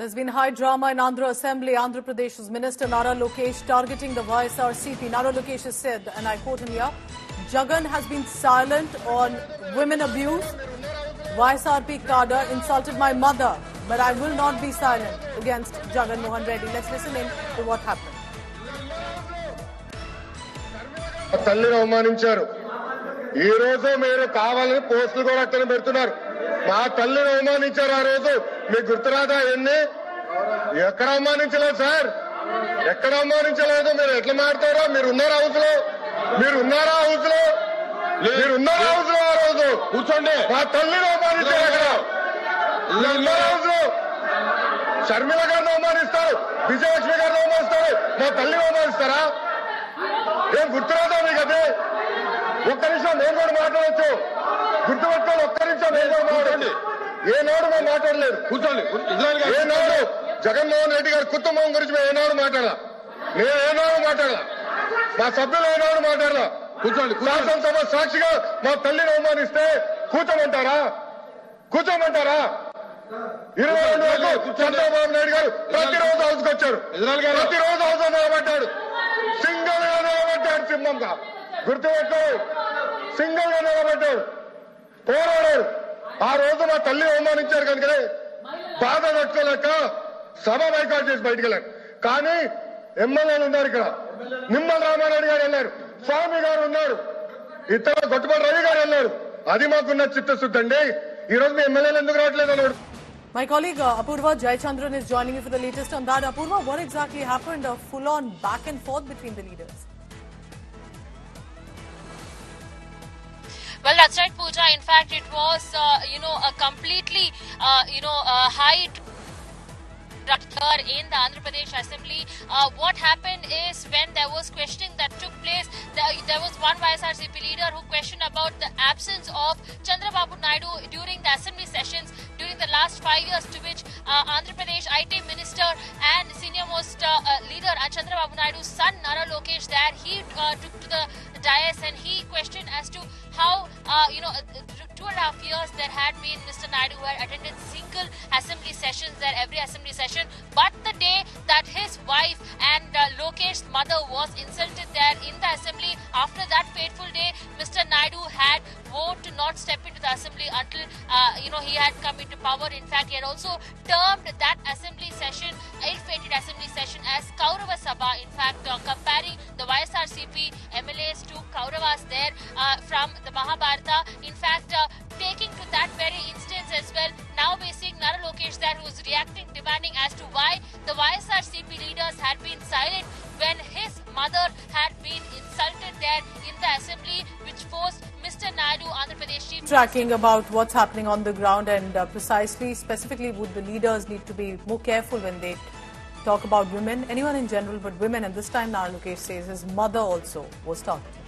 There's been high drama in Andhra Assembly. Andhra Pradesh's Minister Nara Lokesh targeting the YSRCP. Nara Lokesh has said, and I quote him here, Jagan has been silent on women abuse. YSRP cadre insulted my mother, but I will not be silent against Jagan Mohan Reddy. Let's listen in to what happened. తల్లిని అవమానించారు. ఈ రోజు మీరు కావాలని పోస్టులు కూడా అక్కడ పెడుతున్నారు. మా తల్లిని అవమానించారు. ఆ రోజు మీకు గుర్తురాదా? ఎన్ని ఎక్కడ అవమానించలేదు సార్, ఎక్కడ అవమానించలేదు. మీరు ఎట్లా మాట్లాడతారో? మీరు ఉన్నారా హౌస్ లో? మీరు ఉన్నారా హౌస్ లో? మీరు ఉన్నారా హౌస్ లో? ఆ రోజు కూర్చోండి. మా తల్లిని అవమానించారు. అక్కడ ఉన్నారా హౌస్ లో? షర్మిల గారిని అవమానిస్తారు, విజయలక్ష్మి గారిని అవమానిస్తారు, మా తల్లిని అవమానిస్తారా? ఏం గుర్తురాదా మీకు? అదే ఒక్క నిమిషం నేను కూడా మాట్లాడచ్చు. గుర్తుపెట్టుకోండి, ఒక్క నిమిషం నేను కూడా మాట్లాడండి. ఏనాడు మేము మాట్లాడలేదు. కూర్చోండి. ఏనాడు జగన్మోహన్ రెడ్డి గారి కుటుంబం గురించి మేము ఏనాడు మాట్లాడాల? నేను ఏనాడు మాట్లాడాల? మా సభ్యులు ఏనాడు మాట్లాడాల? కూర్చోండి. శాసనసభ సాక్షిగా మా తల్లిని అవమానిస్తే కూర్చోమంటారా? కూర్చోమంటారా? 22 చంద్రబాబు నాయుడు గారు ప్రతిరోజు హౌస్కి వచ్చారు. ప్రతిరోజు హౌస్ నిలబడ్డాడు. సింగల్ గా నిలబడ్డాడు. సింహంగా గుర్తుపెట్టు. సింగల్ గా నిలబడ్డాడు, పోరాడాడు. ఆ రోజు మా తల్లి అవమానించారు కనుకనే బాధ పెట్టుకోలేక సభ బైకాట్ చేసి బయటకు వెళ్ళారు. కానీ ఎమ్మెల్యేలు ఉన్నారు ఇక్కడ. నిమ్మల రామారెడ్డి గారు వెళ్ళారు, స్వామి గారు ఉన్నారు, ఇతర గొట్టుపల్లి రవి గారు వెళ్ళారు. అది మాకున్న చిత్తశుద్ధి అండి. ఈ రోజు మీ ఎమ్మెల్యేలు ఎందుకు రావట్లేదు అన్నాడు. My colleague Apurva Jayachandran is joining you for the latest on that. Apurva, what exactly happened? A full-on back and forth between the leaders. Well, that's right, Pooja. In fact, it was, a completely, high here in the Andhra Pradesh Assembly. What happened is when there was questioning that took place, there was one YSRCP leader who questioned about the absence of Chandrababu Naidu during the assembly sessions during the last 5 years, to which Andhra Pradesh IT Minister and senior most leader Chandrababu Naidu's son Nara Lokesh there, he took to the dais and he questioned as to how, 2.5 years there had been Mr. Naidu who had attended single assembly sessions there, every assembly session, but the day that his wife and Lokesh's mother was insulted there in the assembly, after that fateful day, Mr. Naidu had vowed to not step into the assembly until, he had come into power. In fact, he had also termed that assembly session, ill-fated assembly session, as Kaurava Sabha. In fact, comparing the YSRCP MLAs to Kauravas there from the Mahabharata. In fact, taking to that very instance as well, now we're seeing Nara Lokesh there who's reacting, demanding as to why the YSRCP leaders had been silent when his mother had been insulted there in the assembly, which forced Mr. Naidu, Andhra Pradesh chief... Tracking about what's happening on the ground and precisely, specifically, would the leaders need to be more careful when they talk about women, anyone in general, but women, and this time Nara Lokesh says his mother also was targeted.